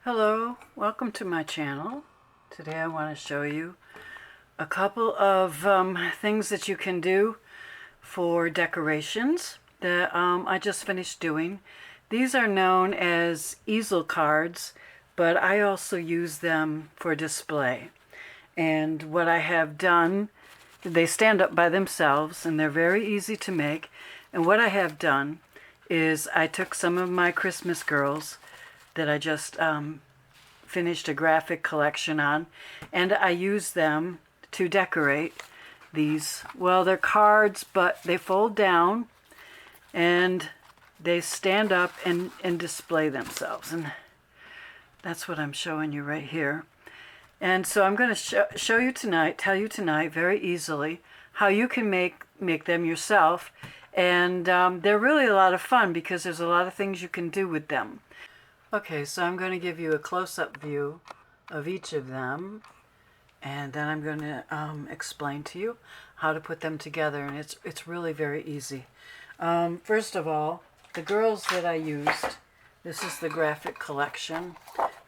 Hello, welcome to my channel. Today I want to show you a couple of things that you can do for decorations that I just finished doing. These are known as easel cards, but I also use them for display. And what I have done, they stand up by themselves and they're very easy to make. And what I have done is I took some of my Christmas girls that I just finished a graphic collection on, and I use them to decorate these. Well, they're cards, but they fold down and they stand up and display themselves, and that's what I'm showing you right here. And so I'm going to show you tonight, tell you tonight very easily how you can make them yourself. And they're really a lot of fun because there's a lot of things you can do with them. Okay, so I'm going to give you a close-up view of each of them, and then I'm going to explain to you how to put them together, and it's really very easy. First of all, the girls that I used, this is the graphic collection.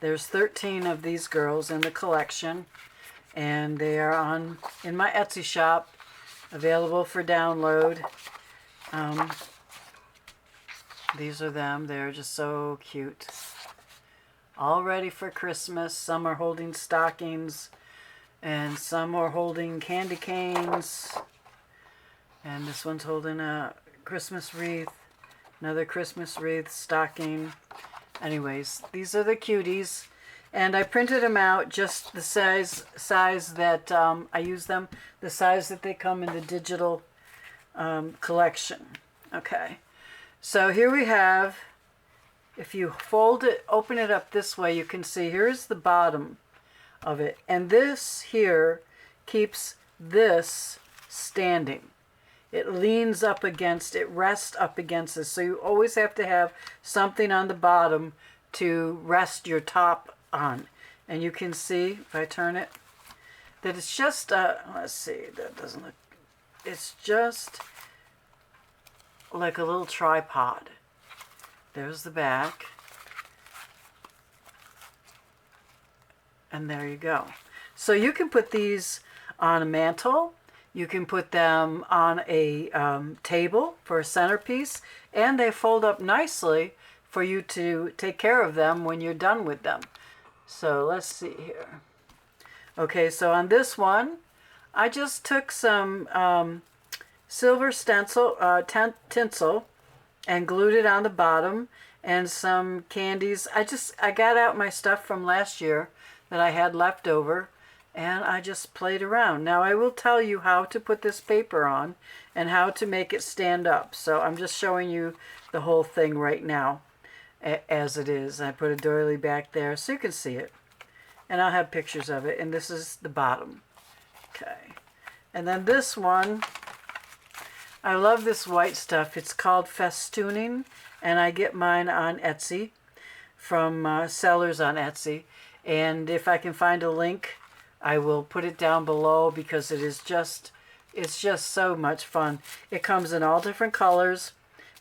There's 13 of these girls in the collection, and they are in my Etsy shop, available for download. These are them. They're just so cute. All ready for Christmas. Some are holding stockings, and some are holding candy canes. And this one's holding a Christmas wreath, another Christmas wreath, stocking. Anyways, these are the cuties. And I printed them out just the size that I use them, the size that they come in the digital collection. Okay. So here we have, if you fold it, open it up this way, you can see here's the bottom of it. And this here keeps this standing. It leans up against, it rests up against this. So you always have to have something on the bottom to rest your top on. And you can see, if I turn it, that it's just, let's see, that doesn't look, it's just like a little tripod. There's the back. And there you go. So you can put these on a mantle. You can put them on a table for a centerpiece. And they fold up nicely for you to take care of them when you're done with them. So let's see here. Okay, so on this one, I just took some silver stencil, tinsel, and glued it on the bottom, and some candies. I got out my stuff from last year that I had left over, and I just played around. Now I will tell you how to put this paper on and how to make it stand up. So I'm just showing you the whole thing right now as it is. I put a doily back there so you can see it, and I'll have pictures of it. And this is the bottom. Okay, and then this one, I love this white stuff. It's called festooning, and I get mine on Etsy from sellers on Etsy. And if I can find a link, I will put it down below because it's just so much fun. It comes in all different colors,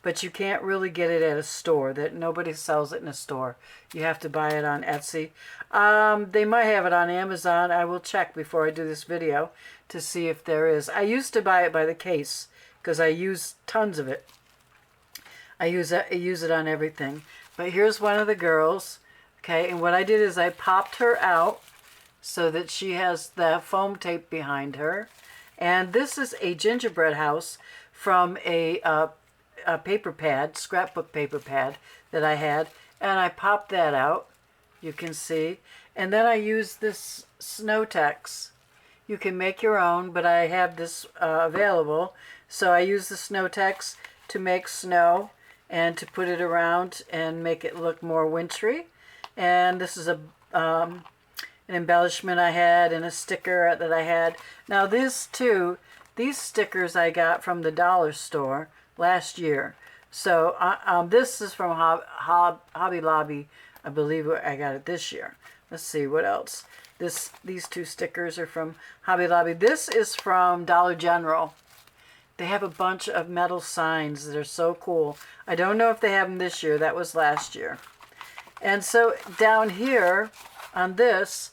but you can't really get it at a store. That nobody sells it in a store. You have to buy it on Etsy. They might have it on Amazon. I will check before I do this video to see if there is. I used to buy it by the case, because I use tons of it. I use it on everything. But here's one of the girls. Okay, and what I did is I popped her out so that she has the foam tape behind her. And this is a gingerbread house from a paper pad, scrapbook paper pad that I had. And I popped that out, you can see. And then I used this snow text. You can make your own, but I have this available. So I use the snow text to make snow and to put it around and make it look more wintry. And this is an embellishment I had and a sticker that I had. Now these stickers I got from the dollar store last year. So this is from Hobby Lobby. I believe I got it this year. Let's see what else. These two stickers are from Hobby Lobby. This is from Dollar General. They have a bunch of metal signs that are so cool. I don't know if they have them this year. That was last year. And so down here on this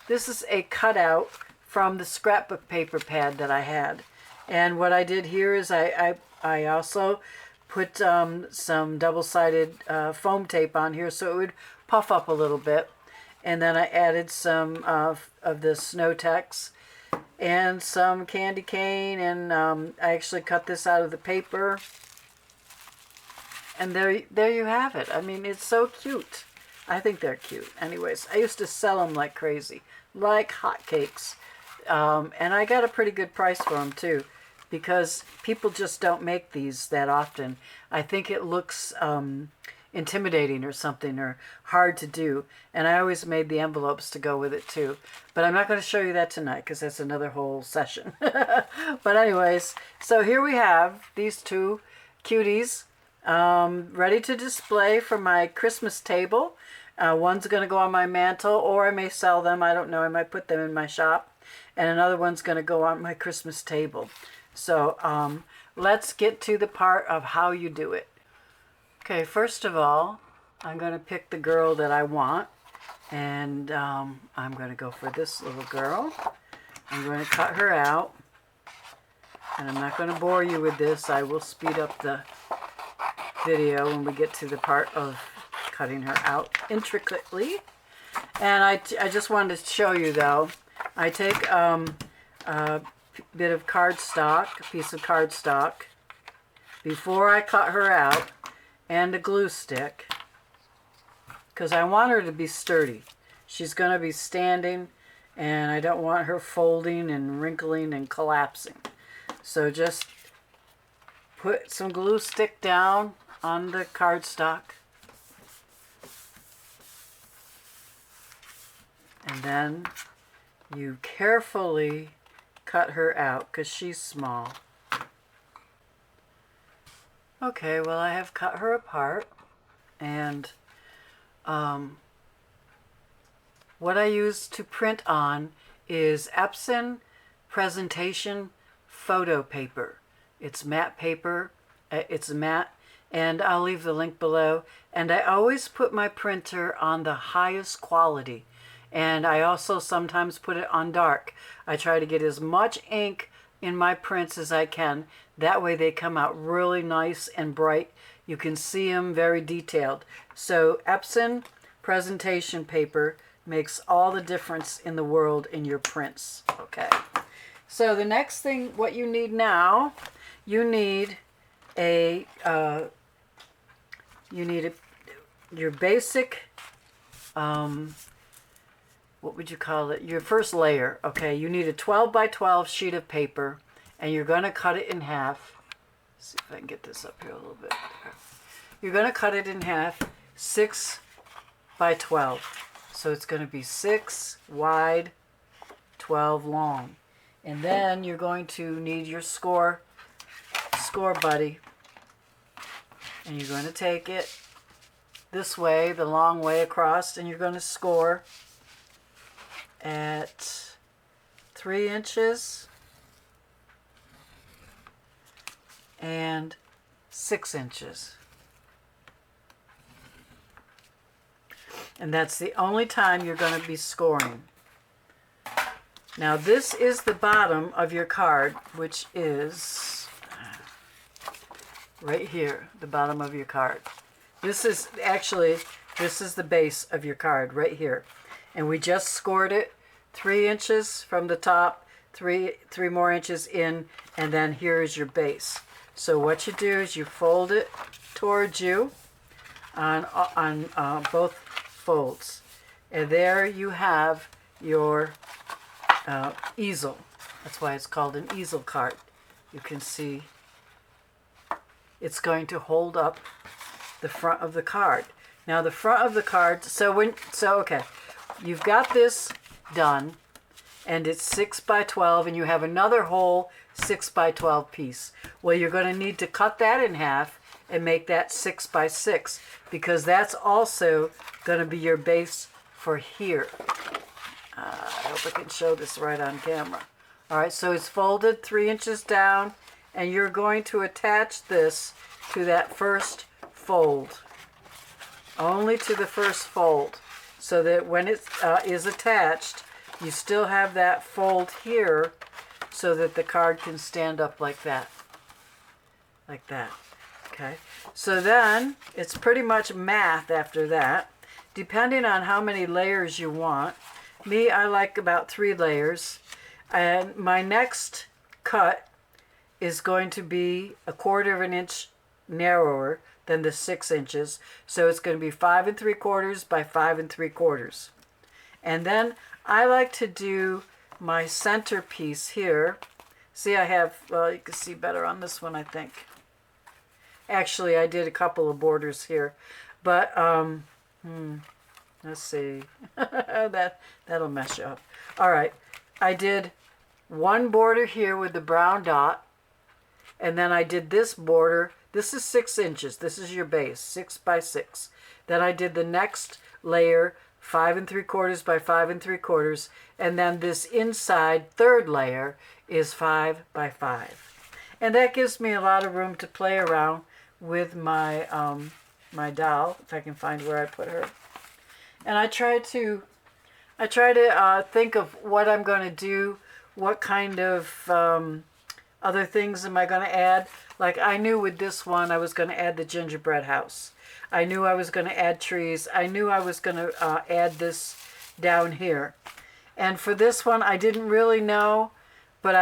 is a cutout from the scrapbook paper pad that I had. And what I did here is I also put some double-sided foam tape on here so it would puff up a little bit. And then I added some of the Snow-Tex and some candy cane, and I actually cut this out of the paper. And there you have it. I mean, it's so cute. I think they're cute. Anyways, I used to sell them like crazy, like hotcakes. And I got a pretty good price for them too, because people just don't make these that often. I think it looks intimidating or something, or hard to do. And I always made the envelopes to go with it too. But I'm not going to show you that tonight because that's another whole session. But anyways, so here we have these two cuties ready to display for my Christmas table. One's going to go on my mantle, or I may sell them. I don't know. I might put them in my shop. And another one's going to go on my Christmas table. So let's get to the part of how you do it. Okay, first of all, I'm going to pick the girl that I want. And I'm going to go for this little girl. I'm going to cut her out. And I'm not going to bore you with this. I will speed up the video when we get to the part of cutting her out intricately. And I just wanted to show you though, I take a bit of cardstock, a piece of cardstock, before I cut her out, and a glue stick, because I want her to be sturdy. She's going to be standing, and I don't want her folding and wrinkling and collapsing. So just put some glue stick down on the cardstock. And then you carefully cut her out because she's small. Okay, well, I have cut her apart, and what I use to print on is Epson Presentation Photo Paper. It's matte paper, it's matte, and I'll leave the link below. And I always put my printer on the highest quality. And I also sometimes put it on dark. I try to get as much ink in my prints as I can. That way they come out really nice and bright. You can see them very detailed. So Epson presentation paper makes all the difference in the world in your prints. Okay. So the next thing, what you need now, you need your basic, what would you call it? Your first layer. Okay, you need a 12 by 12 sheet of paper, and you're going to cut it in half. Let's see if I can get this up here a little bit. You're going to cut it in half, 6 by 12. So it's going to be 6 wide, 12 long. And then you're going to need your score buddy. And you're going to take it this way, the long way across, and you're going to score at 3 inches and 6 inches. And that's the only time you're going to be scoring. Now this is the bottom of your card, which is right here, the bottom of your card. This is the base of your card right here. And we just scored it 3 inches from the top, three more inches in, and then here is your base. So what you do is you fold it towards you on both folds. And there you have your easel. That's why it's called an easel card. You can see it's going to hold up the front of the card. Now the front of the card, okay, you've got this done, and it's 6 by 12, and you have another whole 6 by 12 piece. Well, you're going to need to cut that in half and make that 6 by 6, because that's also going to be your base for here. I hope I can show this right on camera. All right, so it's folded 3 inches down, and you're going to attach this to that first fold. only to the first fold, so that when it is attached, you still have that fold here so that the card can stand up like that. Like that. Okay. So then it's pretty much math after that, depending on how many layers you want. Me, I like about 3 layers. And my next cut is going to be 1/4 inch narrower than the 6 inches. So it's going to be 5 3/4 by 5 3/4. And then I like to do my centerpiece here. See, I have, well, you can see better on this one, I think. Actually, I did a couple of borders here. But, let's see. That'll mess you up. All right. I did one border here with the brown dot. And then I did this border. This is 6 inches. This is your base, 6 by 6. Then I did the next layer, 5 3/4 by 5 3/4, and then this inside third layer is 5 by 5. And that gives me a lot of room to play around with my my doll, if I can find where I put her. And I try to think of what I'm going to do, what kind of other things am I going to add. Like I knew with this one I was going to add the gingerbread house. I knew I was going to add trees. I knew I was going to add this down here. And for this one, I didn't really know, but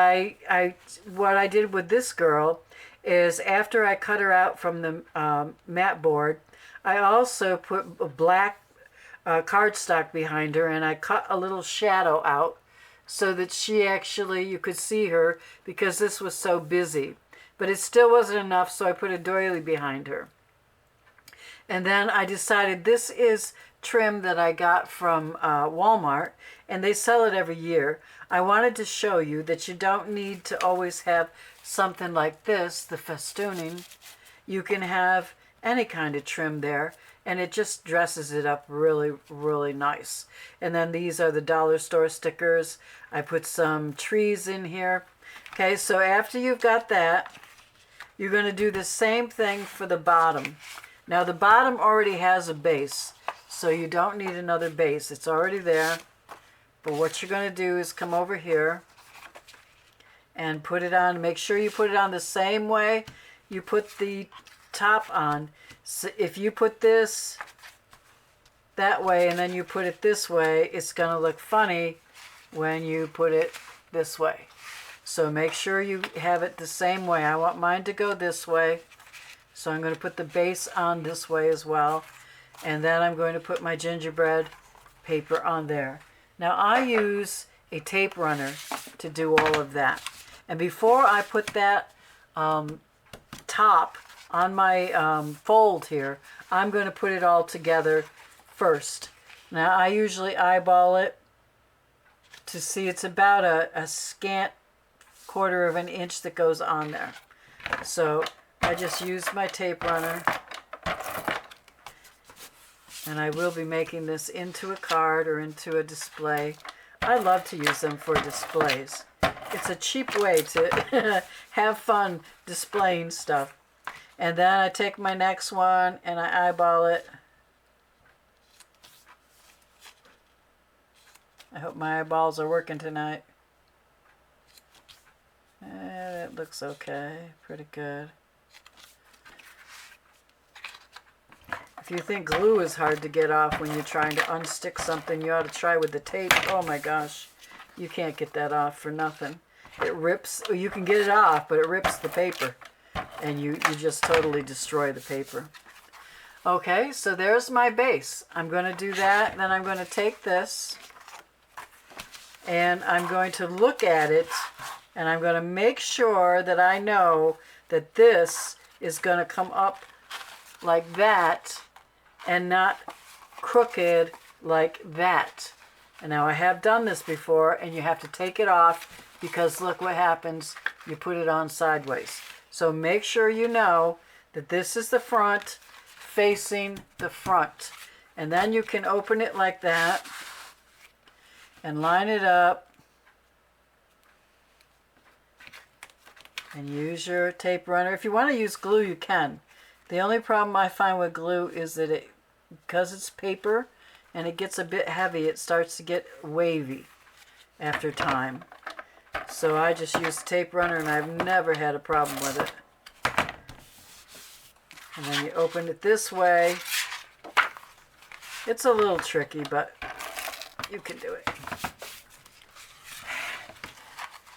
what I did with this girl is after I cut her out from the mat board, I also put a black cardstock behind her, and I cut a little shadow out so that she actually, you could see her because this was so busy. But it still wasn't enough, so I put a doily behind her. And then I decided this is trim that I got from Walmart, and they sell it every year. I wanted to show you that you don't need to always have something like this, the festooning. You can have any kind of trim there, and it just dresses it up really, really nice. And then these are the dollar store stickers. I put some trees in here. Okay, so after you've got that, you're going to do the same thing for the bottom. Now the bottom already has a base, so you don't need another base. It's already there. But what you're going to do is come over here and put it on. Make sure you put it on the same way you put the top on. So if you put this that way and then you put it this way, it's going to look funny when you put it this way. So make sure you have it the same way. I want mine to go this way. So I'm going to put the base on this way as well. And then I'm going to put my gingerbread paper on there. Now I use a tape runner to do all of that. And before I put that top on my fold here, I'm going to put it all together first. Now I usually eyeball it to see it's about a scant 1/4 inch that goes on there. So I just used my tape runner, and I will be making this into a card or into a display. I love to use them for displays. It's a cheap way to have fun displaying stuff. And then I take my next one and I eyeball it. I hope my eyeballs are working tonight. It looks okay, pretty good. If you think glue is hard to get off when you're trying to unstick something, you ought to try with the tape. Oh my gosh, you can't get that off for nothing. It rips, you can get it off, but it rips the paper, and you just totally destroy the paper. Okay, so there's my base. I'm going to do that, then I'm going to take this, and I'm going to look at it, and I'm going to make sure that I know that this is going to come up like that and not crooked like that. And now I have done this before, and you have to take it off because look what happens. You put it on sideways. So make sure you know that this is the front facing the front. And then you can open it like that and line it up and use your tape runner. If you want to use glue, you can. The only problem I find with glue is that because it's paper and it gets a bit heavy, it starts to get wavy after time. So I just use the tape runner and I've never had a problem with it. And then you open it this way. It's a little tricky, but you can do it.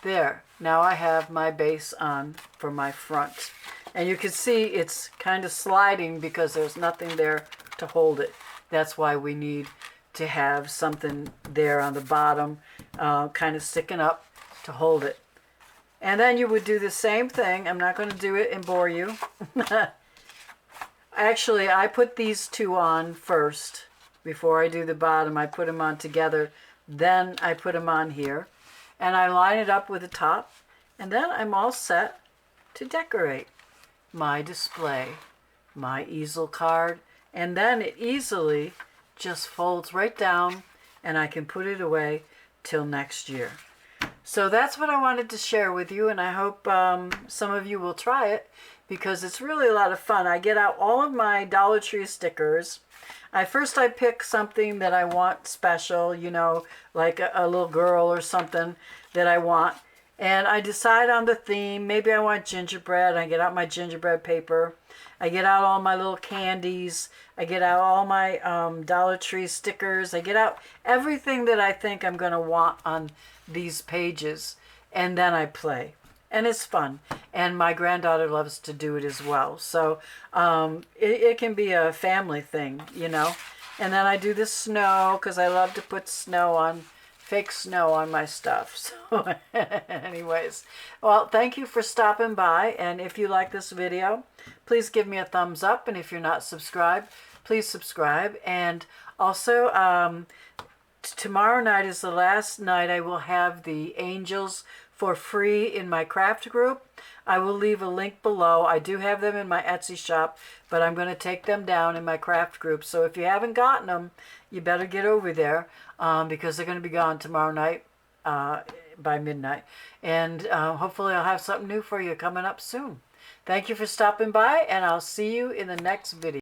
There. Now I have my base on for my front. And you can see it's kind of sliding because there's nothing there to hold it. That's why we need to have something there on the bottom, kind of sticking up to hold it. And then you would do the same thing. I'm not going to do it and bore you. Actually, I put these two on first. Before I do the bottom, I put them on together. Then I put them on here. And I line it up with the top. And then I'm all set to decorate my display, my easel card. And then it easily just folds right down and I can put it away till next year. So that's what I wanted to share with you, and I hope some of you will try it because it's really a lot of fun. I get out all of my Dollar Tree stickers. First I pick something that I want special, you know, like a little girl or something that I want. And I decide on the theme. Maybe I want gingerbread. I get out my gingerbread paper. I get out all my little candies. I get out all my Dollar Tree stickers. I get out everything that I think I'm going to want on these pages. And then I play. And it's fun. And my granddaughter loves to do it as well. So it can be a family thing, you know. And then I do the snow because I love to put snow on, fake snow on my stuff. So anyways, well, thank you for stopping by. And if you like this video, please give me a thumbs up. And if you're not subscribed, please subscribe. And also, tomorrow night is the last night I will have the angels for free in my craft group. I will leave a link below. I do have them in my Etsy shop, but I'm going to take them down in my craft group. So if you haven't gotten them, you better get over there because they're going to be gone tomorrow night by midnight. And hopefully I'll have something new for you coming up soon. Thank you for stopping by, and I'll see you in the next video.